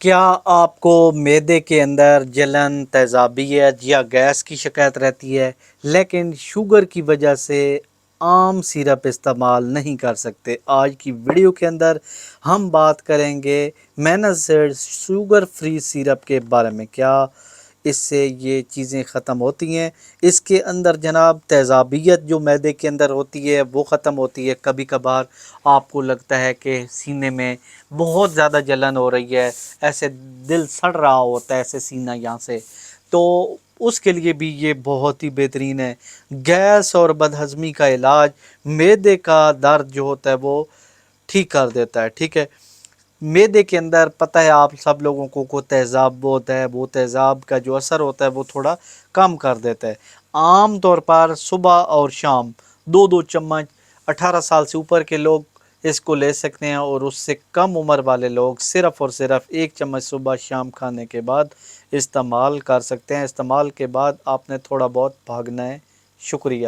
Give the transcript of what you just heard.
کیا آپ کو معدے کے اندر جلن، تیزابیت یا گیس کی شکایت رہتی ہے لیکن شوگر کی وجہ سے عام سیرپ استعمال نہیں کر سکتے؟ آج کی ویڈیو کے اندر ہم بات کریں گے مینازیڈ شوگر فری سیرپ کے بارے میں۔ کیا اس سے یہ چیزیں ختم ہوتی ہیں؟ اس کے اندر جناب تیزابیت جو معدے کے اندر ہوتی ہے وہ ختم ہوتی ہے۔ کبھی کبھار آپ کو لگتا ہے کہ سینے میں بہت زیادہ جلن ہو رہی ہے، ایسے دل سڑ رہا ہوتا ہے، ایسے سینہ یہاں سے، تو اس کے لیے بھی یہ بہت ہی بہترین ہے۔ گیس اور بدہضمی کا علاج، معدے کا درد جو ہوتا ہے وہ ٹھیک کر دیتا ہے۔ ٹھیک ہے، معدے کے اندر پتہ ہے آپ سب لوگوں کو تیزاب ہوتا ہے، وہ تیزاب کا جو اثر ہوتا ہے وہ تھوڑا کم کر دیتا ہے۔ عام طور پر صبح اور شام دو دو چمچ 18 سال سے اوپر کے لوگ اس کو لے سکتے ہیں، اور اس سے کم عمر والے لوگ صرف اور صرف 1 چمچ صبح شام کھانے کے بعد استعمال کر سکتے ہیں۔ استعمال کے بعد آپ نے تھوڑا بہت بھاگنا ہے۔ شکریہ۔